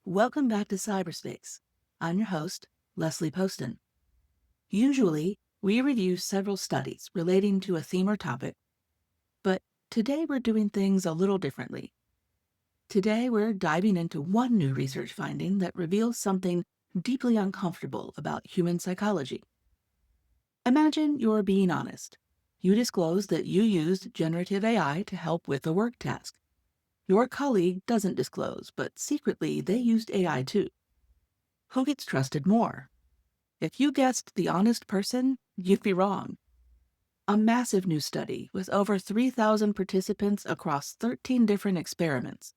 Welcome back to PsyberSpace. I'm your host, Leslie Poston. Usually, we review several studies relating to a theme or topic, but today we're doing things a little differently. Today, we're diving into one new research finding that reveals something deeply uncomfortable about human psychology. Imagine you're being honest. You disclose that you used generative AI to help with a work task. Your colleague doesn't disclose, but secretly they used AI too. Who gets trusted more? If you guessed the honest person, you'd be wrong. A massive new study with over 3,000 participants across 13 different experiments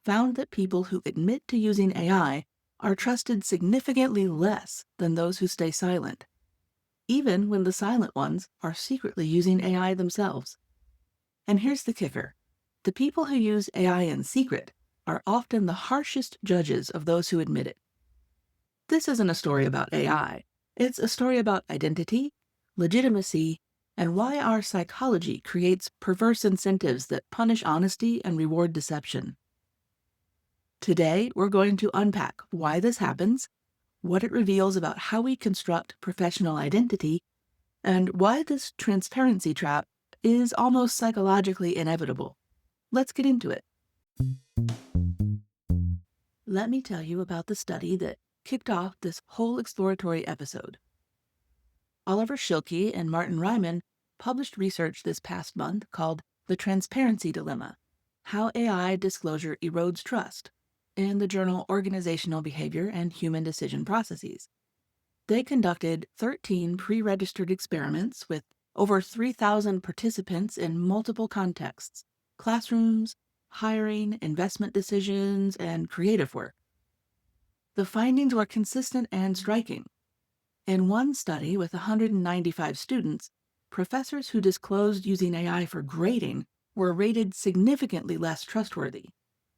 found that people who admit to using AI are trusted significantly less than those who stay silent, even when the silent ones are secretly using AI themselves. And here's the kicker. The people who use AI in secret are often the harshest judges of those who admit it. This isn't a story about AI. It's a story about identity, legitimacy, and why our psychology creates perverse incentives that punish honesty and reward deception. Today, we're going to unpack why this happens, what it reveals about how we construct professional identity, and why this transparency trap is almost psychologically inevitable. Let's get into it. Let me tell you about the study that kicked off this whole exploratory episode. Oliver Schilke and Martin Ryman published research this past month called The Transparency Dilemma: How AI Disclosure Erodes Trust, in the journal Organizational Behavior and Human Decision Processes. They conducted 13 pre-registered experiments with over 3,000 participants in multiple contexts: classrooms, hiring, investment decisions, and creative work. The findings were consistent and striking. In one study with 195 students, professors who disclosed using AI for grading were rated significantly less trustworthy,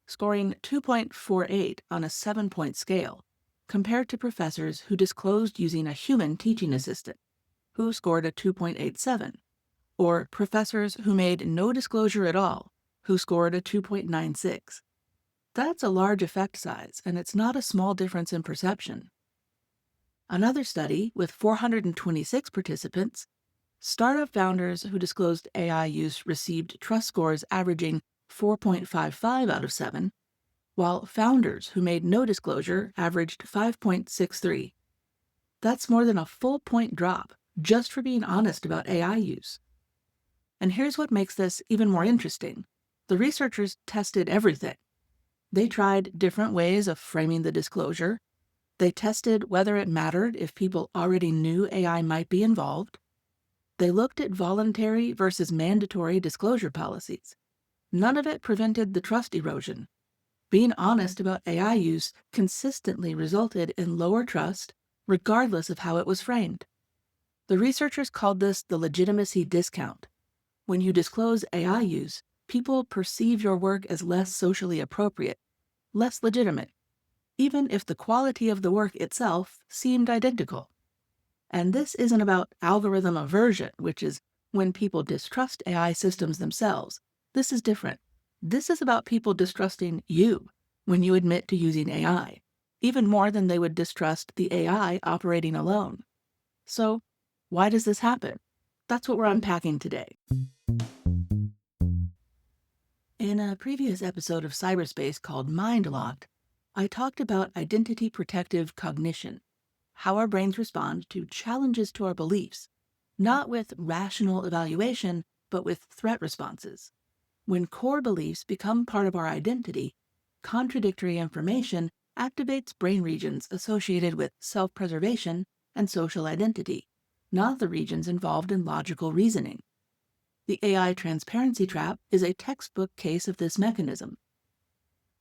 scoring 2.48 on a 7-point scale, compared to professors who disclosed using a human teaching assistant, who scored a 2.87, or professors who made no disclosure at all, who scored a 2.96. That's a large effect size, and it's not a small difference in perception. Another study with 426 participants, startup founders who disclosed AI use received trust scores averaging 4.55 out of 7, while founders who made no disclosure averaged 5.63. That's more than a full point drop just for being honest about AI use. And here's what makes this even more interesting. The researchers tested everything. They tried different ways of framing the disclosure. They tested whether it mattered if people already knew AI might be involved. They looked at voluntary versus mandatory disclosure policies. None of it prevented the trust erosion. Being honest about AI use consistently resulted in lower trust, regardless of how it was framed. The researchers called this the legitimacy discount. When you disclose AI use, people perceive your work as less socially appropriate, less legitimate, even if the quality of the work itself seemed identical. And this isn't about algorithm aversion, which is when people distrust AI systems themselves. This is different. This is about people distrusting you when you admit to using AI, even more than they would distrust the AI operating alone. So, why does this happen? That's what we're unpacking today. In a previous episode of PsyberSpace called Mind Locked, I talked about identity protective cognition, how our brains respond to challenges to our beliefs, not with rational evaluation, but with threat responses. When core beliefs become part of our identity, contradictory information activates brain regions associated with self-preservation and social identity, not the regions involved in logical reasoning. The AI transparency trap is a textbook case of this mechanism.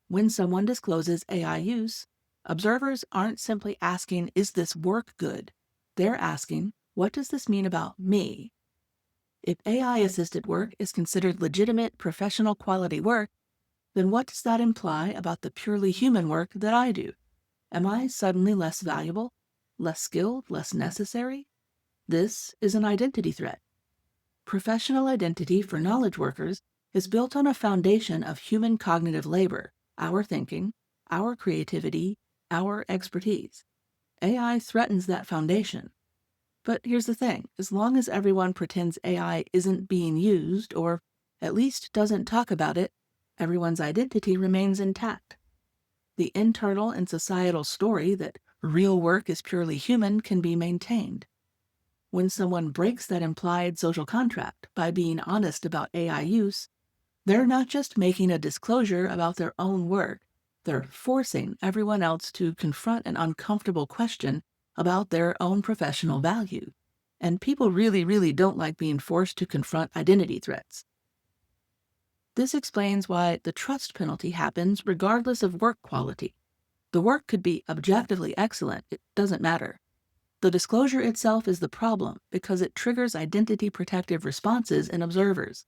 When someone discloses AI use, observers aren't simply asking, is this work good? They're asking, what does this mean about me? If AI-assisted work is considered legitimate professional quality work, then what does that imply about the purely human work that I do? Am I suddenly less valuable, less skilled, less necessary? This is an identity threat. Professional identity for knowledge workers is built on a foundation of human cognitive labor, our thinking, our creativity, our expertise. AI threatens that foundation. But here's the thing, as long as everyone pretends AI isn't being used, or at least doesn't talk about it, everyone's identity remains intact. The internal and societal story that real work is purely human can be maintained. When someone breaks that implied social contract by being honest about AI use, they're not just making a disclosure about their own work, they're forcing everyone else to confront an uncomfortable question about their own professional value. And people really, really don't like being forced to confront identity threats. This explains why the trust penalty happens regardless of work quality. The work could be objectively excellent, it doesn't matter. The disclosure itself is the problem because it triggers identity protective responses in observers.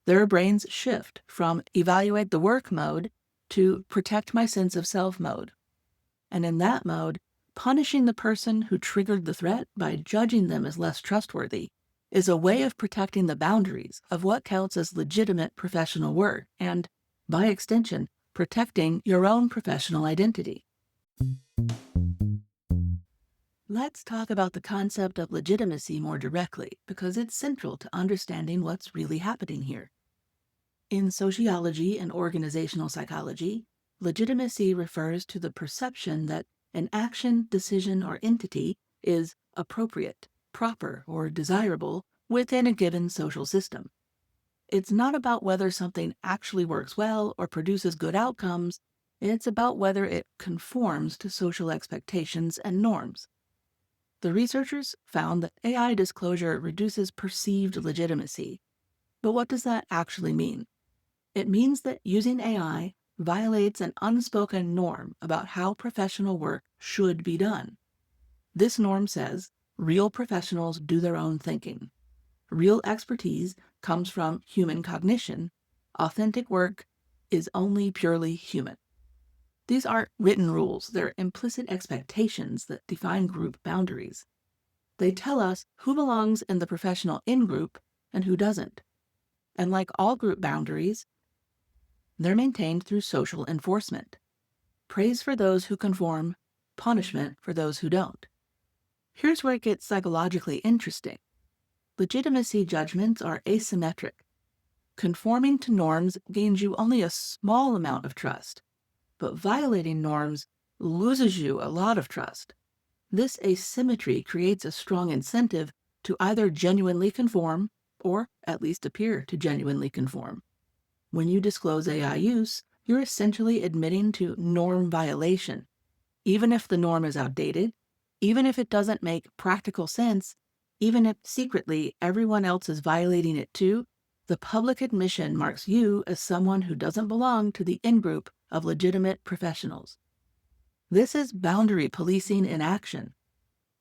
Their brains shift from evaluate the work mode to protect my sense of self mode. And in that mode, punishing the person who triggered the threat by judging them as less trustworthy is a way of protecting the boundaries of what counts as legitimate professional work and, by extension, protecting your own professional identity. Let's talk about the concept of legitimacy more directly because it's central to understanding what's really happening here. In sociology and organizational psychology, legitimacy refers to the perception that an action, decision, or entity is appropriate, proper, or desirable within a given social system. It's not about whether something actually works well or produces good outcomes, it's about whether it conforms to social expectations and norms. The researchers found that AI disclosure reduces perceived legitimacy. But what does that actually mean? It means that using AI violates an unspoken norm about how professional work should be done. This norm says real professionals do their own thinking. Real expertise comes from human cognition. Authentic work is only purely human. These aren't written rules, they're implicit expectations that define group boundaries. They tell us who belongs in the professional in-group and who doesn't. And like all group boundaries, they're maintained through social enforcement. Praise for those who conform, punishment for those who don't. Here's where it gets psychologically interesting. Legitimacy judgments are asymmetric. Conforming to norms gains you only a small amount of trust, but violating norms loses you a lot of trust. This asymmetry creates a strong incentive to either genuinely conform or at least appear to genuinely conform. When you disclose AI use, you're essentially admitting to norm violation. Even if the norm is outdated, even if it doesn't make practical sense, even if secretly everyone else is violating it too, the public admission marks you as someone who doesn't belong to the in-group of legitimate professionals. This is boundary policing in action.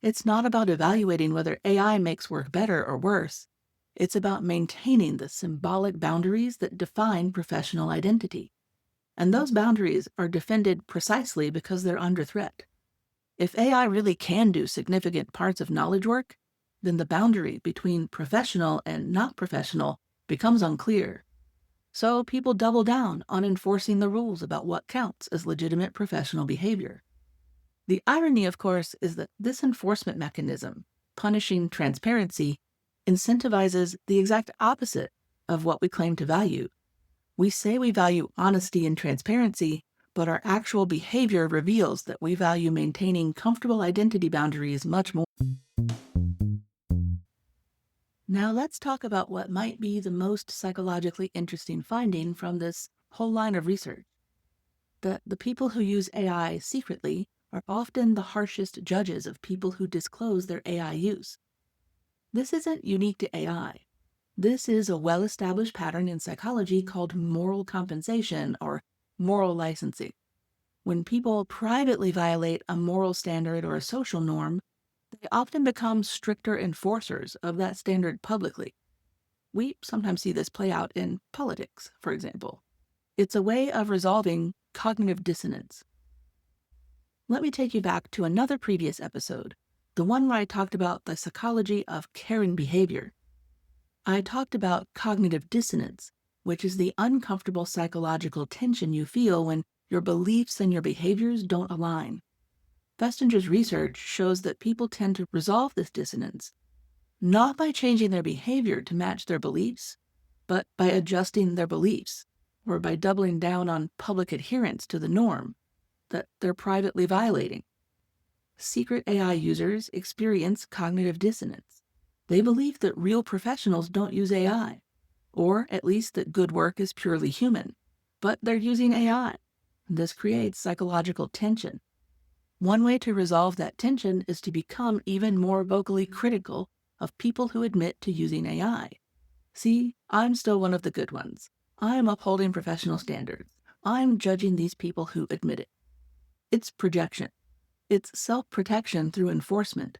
It's not about evaluating whether AI makes work better or worse. It's about maintaining the symbolic boundaries that define professional identity. And those boundaries are defended precisely because they're under threat. If AI really can do significant parts of knowledge work, then the boundary between professional and not professional becomes unclear. So people double down on enforcing the rules about what counts as legitimate professional behavior. The irony, of course, is that this enforcement mechanism, punishing transparency, incentivizes the exact opposite of what we claim to value. We say we value honesty and transparency, but our actual behavior reveals that we value maintaining comfortable identity boundaries much more. Now let's talk about what might be the most psychologically interesting finding from this whole line of research. That the people who use AI secretly are often the harshest judges of people who disclose their AI use. This isn't unique to AI. This is a well-established pattern in psychology called moral compensation or moral licensing. When people privately violate a moral standard or a social norm, they often become stricter enforcers of that standard publicly. We sometimes see this play out in politics, for example. It's a way of resolving cognitive dissonance. Let me take you back to another previous episode, the one where I talked about the psychology of caring behavior. I talked about cognitive dissonance, which is the uncomfortable psychological tension you feel when Your beliefs and your behaviors don't align. Festinger's research shows that people tend to resolve this dissonance not by changing their behavior to match their beliefs, but by adjusting their beliefs, or by doubling down on public adherence to the norm that they're privately violating. Secret AI users experience cognitive dissonance. They believe that real professionals don't use AI, or at least that good work is purely human, but they're using AI. This creates psychological tension. One way to resolve that tension is to become even more vocally critical of people who admit to using AI. See, I'm still one of the good ones. I'm upholding professional standards. I'm judging these people who admit it. It's projection. It's self-protection through enforcement,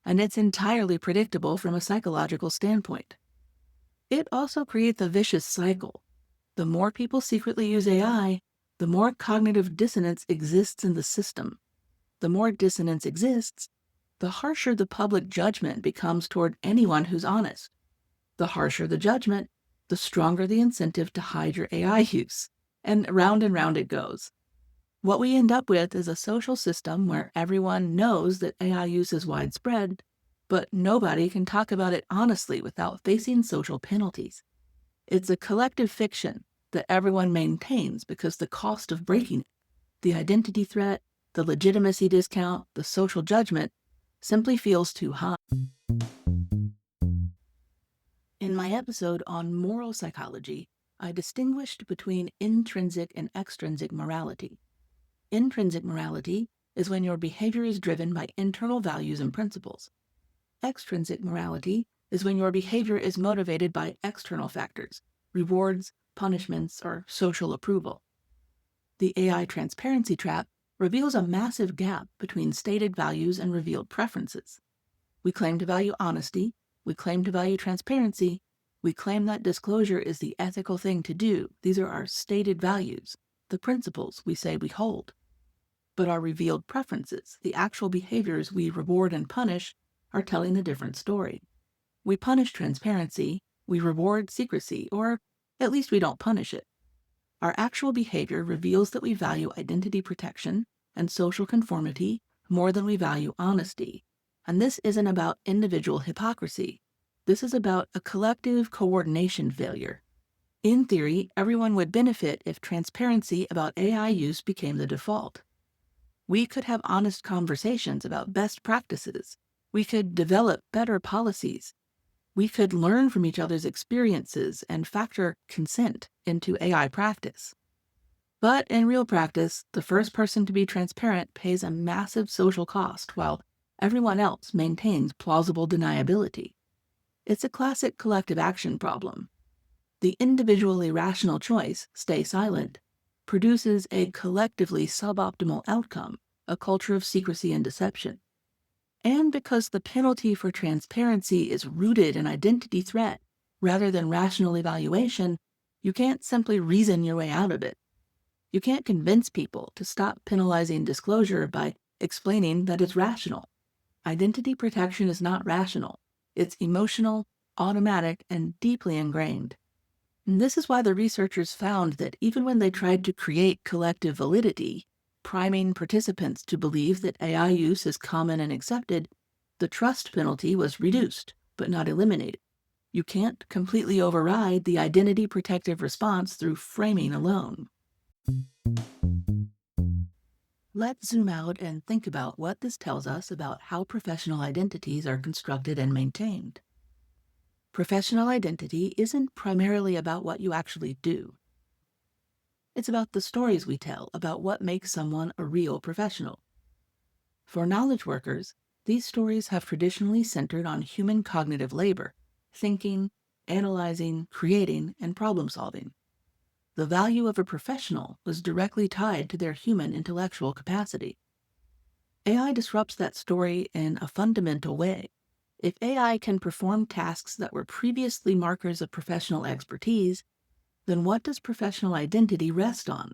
and it's entirely predictable from a psychological standpoint. It also creates a vicious cycle. The more people secretly use AI, the more cognitive dissonance exists in the system. The more dissonance exists, the harsher the public judgment becomes toward anyone who's honest. The harsher the judgment, the stronger the incentive to hide your AI use. And round it goes. What we end up with is a social system where everyone knows that AI use is widespread, but nobody can talk about it honestly without facing social penalties. It's a collective fiction that everyone maintains because the cost of breaking it, the identity threat, the legitimacy discount, the social judgment, simply feels too high. In my episode on moral psychology, I distinguished between intrinsic and extrinsic morality. Intrinsic morality is when your behavior is driven by internal values and principles. Extrinsic morality is when your behavior is motivated by external factors, rewards, punishments, or social approval. The AI transparency trap reveals a massive gap between stated values and revealed preferences. We claim to value honesty, we claim to value transparency, we claim that disclosure is the ethical thing to do. These are our stated values, the principles we say we hold. But our revealed preferences, the actual behaviors we reward and punish, are telling a different story. We punish transparency, we reward secrecy, or at least we don't punish it. Our actual behavior reveals that we value identity protection and social conformity more than we value honesty. And this isn't about individual hypocrisy. This is about a collective coordination failure. In theory, everyone would benefit if transparency about AI use became the default. We could have honest conversations about best practices. We could develop better policies. We could learn from each other's experiences and factor consent into AI practice. But in real practice, the first person to be transparent pays a massive social cost while everyone else maintains plausible deniability. It's a classic collective action problem. The individually rational choice, stay silent, produces a collectively suboptimal outcome, a culture of secrecy and deception. And because the penalty for transparency is rooted in identity threat rather than rational evaluation, you can't simply reason your way out of it. You can't convince people to stop penalizing disclosure by explaining that it's rational. Identity protection is not rational. It's emotional, automatic, and deeply ingrained. And this is why the researchers found that even when they tried to create collective validity, priming participants to believe that AI use is common and accepted, the trust penalty was reduced, but not eliminated. You can't completely override the identity protective response through framing alone. Let's zoom out and think about what this tells us about how professional identities are constructed and maintained. Professional identity isn't primarily about what you actually do. It's about the stories we tell about what makes someone a real professional. For knowledge workers, these stories have traditionally centered on human cognitive labor, thinking, analyzing, creating, and problem solving. The value of a professional was directly tied to their human intellectual capacity. AI disrupts that story in a fundamental way. If AI can perform tasks that were previously markers of professional expertise, then what does professional identity rest on?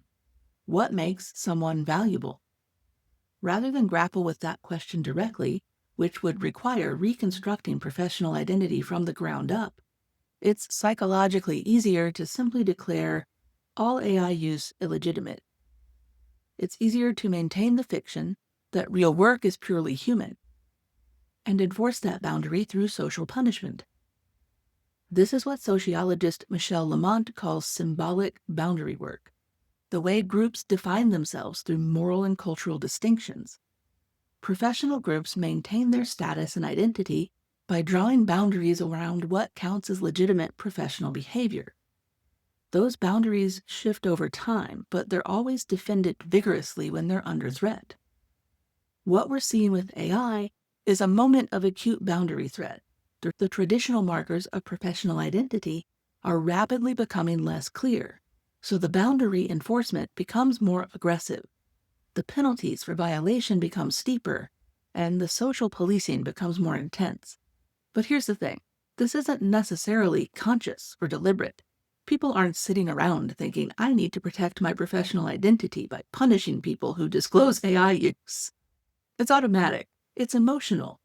What makes someone valuable? Rather than grapple with that question directly, which would require reconstructing professional identity from the ground up, it's psychologically easier to simply declare all AI use illegitimate. It's easier to maintain the fiction that real work is purely human and enforce that boundary through social punishment. This is what sociologist Michel Lamont calls symbolic boundary work, the way groups define themselves through moral and cultural distinctions. Professional groups maintain their status and identity by drawing boundaries around what counts as legitimate professional behavior. Those boundaries shift over time, but they're always defended vigorously when they're under threat. What we're seeing with AI is a moment of acute boundary threat. The traditional markers of professional identity are rapidly becoming less clear, so the boundary enforcement becomes more aggressive. The penalties for violation become steeper, and the social policing becomes more intense. But here's the thing. This isn't necessarily conscious or deliberate. People aren't sitting around thinking, I need to protect my professional identity by punishing people who disclose AI use. It's automatic. It's emotional.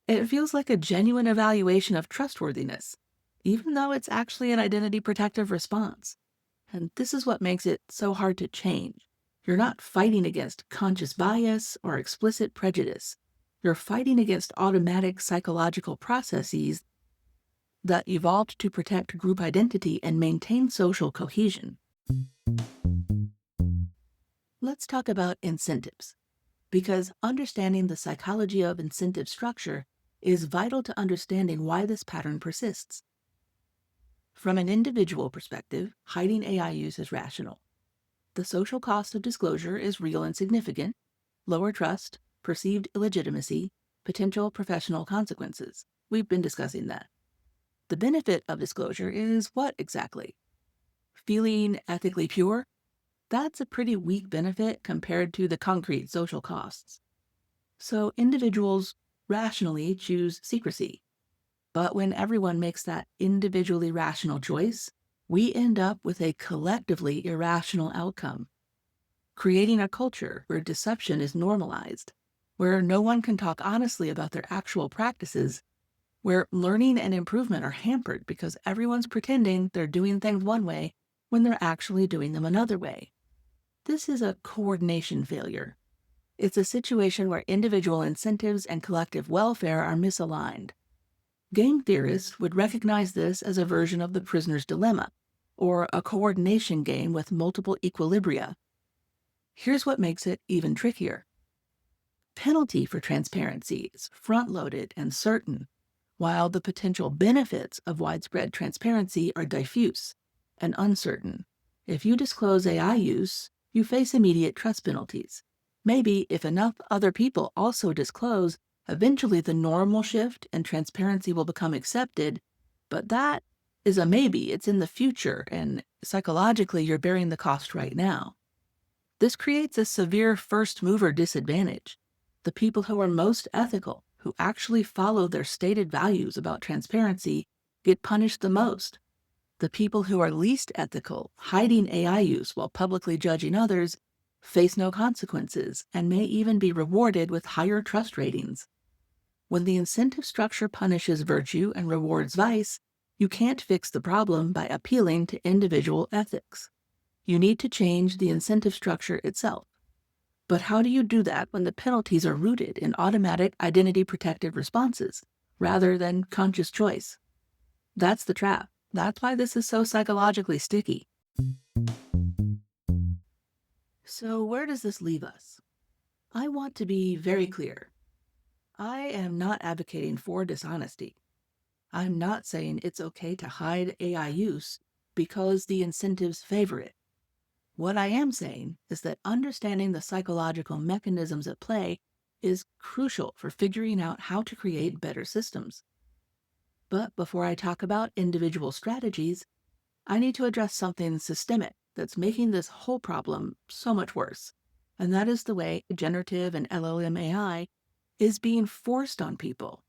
It feels like a genuine evaluation of trustworthiness, even though it's actually an identity protective response. And this is what makes it so hard to change. You're not fighting against conscious bias or explicit prejudice. You're fighting against automatic psychological processes that evolved to protect group identity and maintain social cohesion. Let's talk about incentives, because understanding the psychology of incentive structure is vital to understanding why this pattern persists. From an individual perspective, hiding AI use is rational. The social cost of disclosure is real and significant: lower trust, perceived illegitimacy, potential professional consequences. We've been discussing that. The benefit of disclosure is what exactly? Feeling ethically pure? That's a pretty weak benefit compared to the concrete social costs. So individuals rationally choose secrecy. But when everyone makes that individually rational choice, we end up with a collectively irrational outcome, creating a culture where deception is normalized, where no one can talk honestly about their actual practices, where learning and improvement are hampered because everyone's pretending they're doing things one way when they're actually doing them another way. This is a coordination failure. It's a situation where individual incentives and collective welfare are misaligned. Game theorists would recognize this as a version of the prisoner's dilemma, or a coordination game with multiple equilibria. Here's what makes it even trickier. Penalty for transparency is front-loaded and certain, while the potential benefits of widespread transparency are diffuse and uncertain. If you disclose AI use, you face immediate trust penalties. Maybe if enough other people also disclose, eventually the norm will shift and transparency will become accepted, but that is a maybe. It's in the future, and psychologically you're bearing the cost right now. This creates a severe first-mover disadvantage. The people who are most ethical, who actually follow their stated values about transparency, get punished the most. The people who are least ethical, hiding AI use while publicly judging others, face no consequences and may even be rewarded with higher trust ratings. When the incentive structure punishes virtue and rewards vice, you can't fix the problem by appealing to individual ethics. You need to change the incentive structure itself. But how do you do that when the penalties are rooted in automatic identity protective responses rather than conscious choice? That's the trap. That's why this is so psychologically sticky. So where does this leave us? I want to be very clear. I am not advocating for dishonesty. I'm not saying it's okay to hide AI use because the incentives favor it. What I am saying is that understanding the psychological mechanisms at play is crucial for figuring out how to create better systems. But before I talk about individual strategies, I need to address something systemic that's making this whole problem so much worse, and that is the way generative and LLM AI is being forced on people.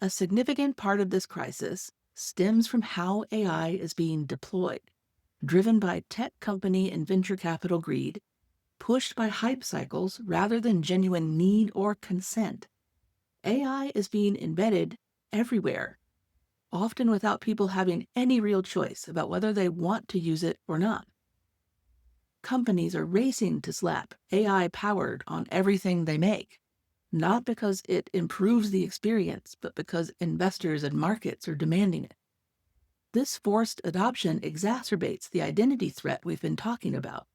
A significant part of this crisis stems from how AI is being deployed, driven by tech company and venture capital greed, pushed by hype cycles rather than genuine need or consent. AI is being embedded everywhere, often without people having any real choice about whether they want to use it or not. Companies are racing to slap AI powered on everything they make, not because it improves the experience, but because investors and markets are demanding it. This forced adoption exacerbates the identity threat we've been talking about.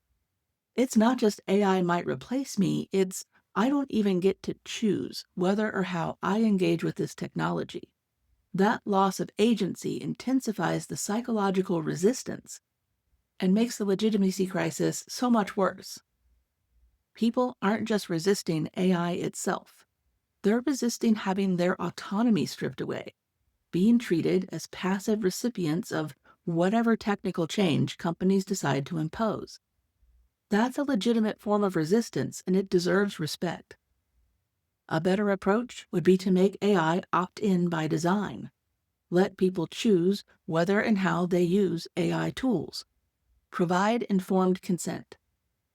It's not just AI might replace me, it's I don't even get to choose whether or how I engage with this technology. That loss of agency intensifies the psychological resistance and makes the legitimacy crisis so much worse. People aren't just resisting AI itself, they're resisting having their autonomy stripped away, being treated as passive recipients of whatever technical change companies decide to impose. That's a legitimate form of resistance, and it deserves respect. A better approach would be to make AI opt-in by design. Let people choose whether and how they use AI tools. Provide informed consent.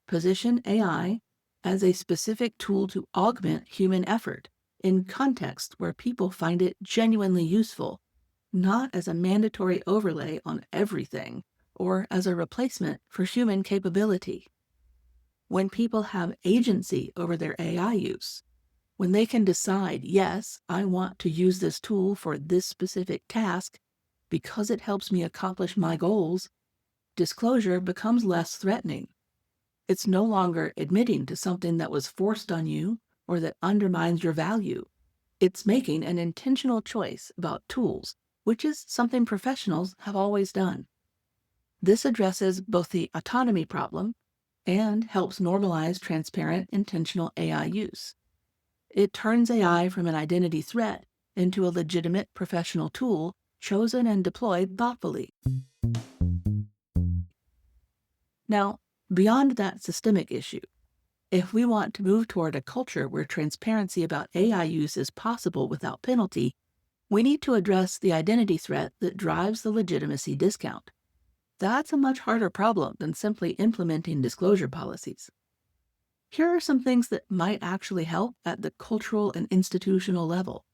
Position AI as a specific tool to augment human effort in contexts where people find it genuinely useful, not as a mandatory overlay on everything or as a replacement for human capability. When people have agency over their AI use, when they can decide, yes, I want to use this tool for this specific task because it helps me accomplish my goals, disclosure becomes less threatening. It's no longer admitting to something that was forced on you or that undermines your value. It's making an intentional choice about tools, which is something professionals have always done. This addresses both the autonomy problem and helps normalize transparent, intentional AI use. It turns AI from an identity threat into a legitimate professional tool chosen and deployed thoughtfully. Now, beyond that systemic issue, if we want to move toward a culture where transparency about AI use is possible without penalty, we need to address the identity threat that drives the legitimacy discount. That's a much harder problem than simply implementing disclosure policies. Here are some things that might actually help at the cultural and institutional level.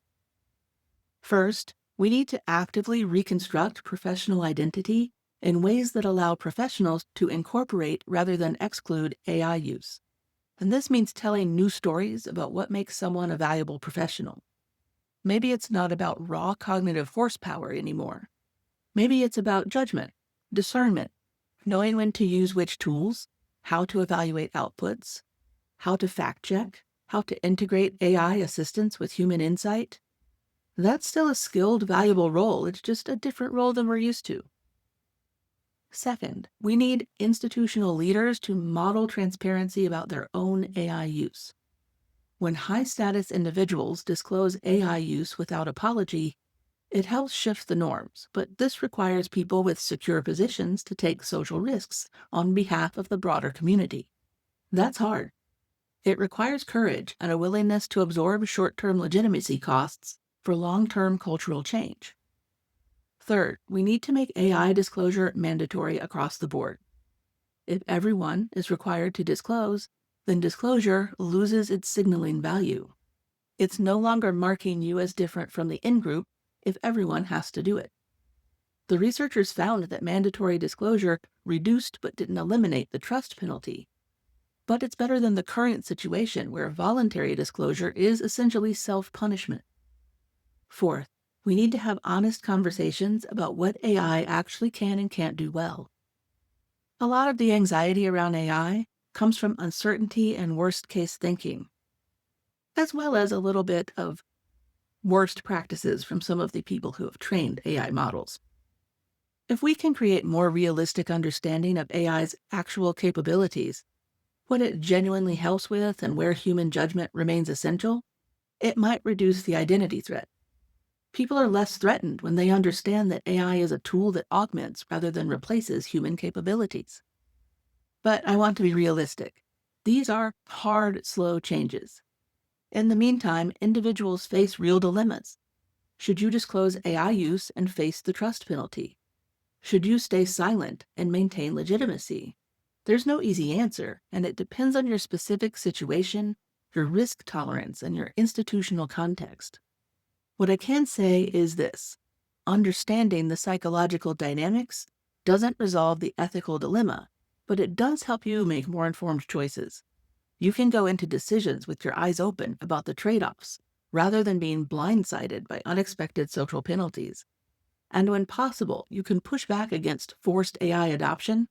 First, we need to actively reconstruct professional identity in ways that allow professionals to incorporate rather than exclude AI use. And this means telling new stories about what makes someone a valuable professional. Maybe it's not about raw cognitive horsepower anymore. Maybe it's about judgment, discernment, knowing when to use which tools, how to evaluate outputs, how to fact-check, how to integrate AI assistance with human insight. That's still a skilled, valuable role. It's just a different role than we're used to. Second, we need institutional leaders to model transparency about their own AI use. When high-status individuals disclose AI use without apology, it helps shift the norms, but this requires people with secure positions to take social risks on behalf of the broader community. That's hard. It requires courage and a willingness to absorb short-term legitimacy costs for long-term cultural change. Third, we need to make AI disclosure mandatory across the board. If everyone is required to disclose, then disclosure loses its signaling value. It's no longer marking you as different from the in-group if everyone has to do it. The researchers found that mandatory disclosure reduced but didn't eliminate the trust penalty. But it's better than the current situation where voluntary disclosure is essentially self-punishment. Fourth, we need to have honest conversations about what AI actually can and can't do well. A lot of the anxiety around AI comes from uncertainty and worst-case thinking, as well as a little bit of worst practices from some of the people who have trained AI models. If we can create more realistic understanding of AI's actual capabilities, what it genuinely helps with and where human judgment remains essential, it might reduce the identity threat. People are less threatened when they understand that AI is a tool that augments rather than replaces human capabilities. But I want to be realistic. These are hard, slow changes. In the meantime, individuals face real dilemmas. Should you disclose AI use and face the trust penalty? Should you stay silent and maintain legitimacy? There's no easy answer, and it depends on your specific situation, your risk tolerance, and your institutional context. What I can say is this: understanding the psychological dynamics doesn't resolve the ethical dilemma, but it does help you make more informed choices. You can go into decisions with your eyes open about the trade-offs, rather than being blindsided by unexpected social penalties. And when possible, you can push back against forced AI adoption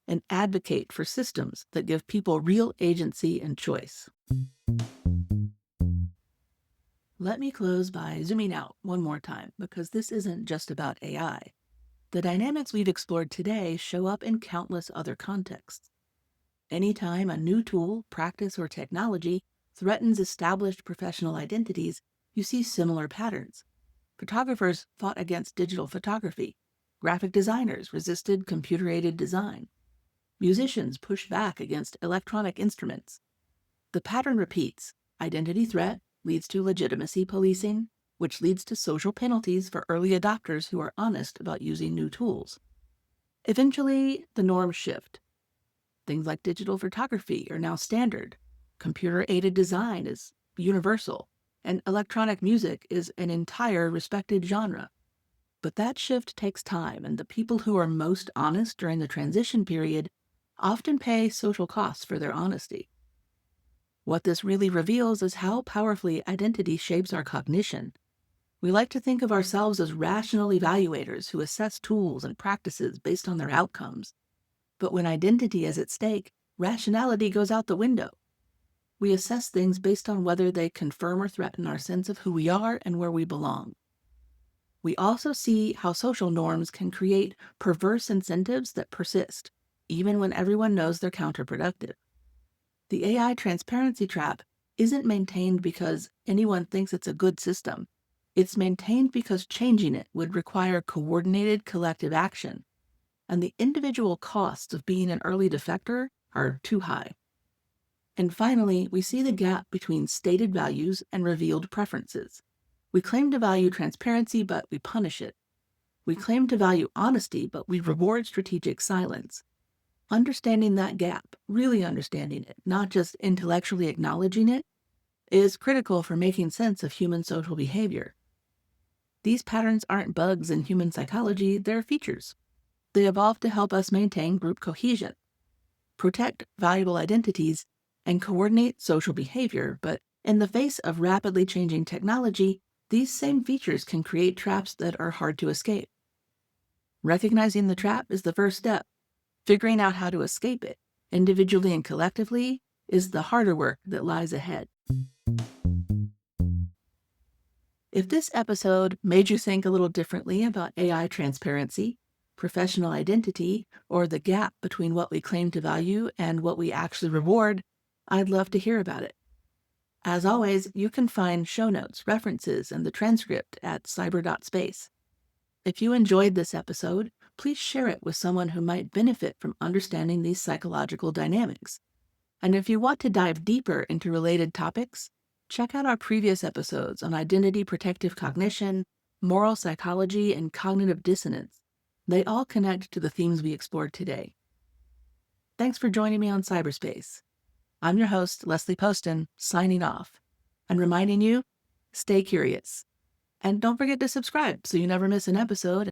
and advocate for systems that give people real agency and choice. Let me close by zooming out one more time, because this isn't just about AI. The dynamics we've explored today show up in countless other contexts. Anytime a new tool, practice, or technology threatens established professional identities, you see similar patterns. Photographers fought against digital photography. Graphic designers resisted computer-aided design. Musicians pushed back against electronic instruments. The pattern repeats. Identity threat leads to legitimacy policing, which leads to social penalties for early adopters who are honest about using new tools. Eventually, the norms shift. Things like digital photography are now standard. Computer-aided design is universal, and electronic music is an entire respected genre. But that shift takes time, and the people who are most honest during the transition period often pay social costs for their honesty. What this really reveals is how powerfully identity shapes our cognition. We like to think of ourselves as rational evaluators who assess tools and practices based on their outcomes. But when identity is at stake, rationality goes out the window. We assess things based on whether they confirm or threaten our sense of who we are and where we belong. We also see how social norms can create perverse incentives that persist, even when everyone knows they're counterproductive. The AI transparency trap isn't maintained because anyone thinks it's a good system. It's maintained because changing it would require coordinated collective action, and the individual costs of being an early defector are too high. And finally, we see the gap between stated values and revealed preferences. We claim to value transparency, but we punish it. We claim to value honesty, but we reward strategic silence. Understanding that gap, really understanding it, not just intellectually acknowledging it, is critical for making sense of human social behavior. These patterns aren't bugs in human psychology, they're features. They evolved to help us maintain group cohesion, protect valuable identities, and coordinate social behavior, but in the face of rapidly changing technology, these same features can create traps that are hard to escape. Recognizing the trap is the first step. Figuring out how to escape it, individually and collectively, is the harder work that lies ahead. If this episode made you think a little differently about AI transparency, professional identity, or the gap between what we claim to value and what we actually reward, I'd love to hear about it. As always, you can find show notes, references, and the transcript at cyber.space. If you enjoyed this episode, please share it with someone who might benefit from understanding these psychological dynamics. And if you want to dive deeper into related topics, check out our previous episodes on identity protective cognition, moral psychology, and cognitive dissonance. They all connect to the themes we explored today. Thanks for joining me on Cyberspace. I'm your host, Leslie Poston, signing off, and reminding you, stay curious. And don't forget to subscribe so you never miss an episode.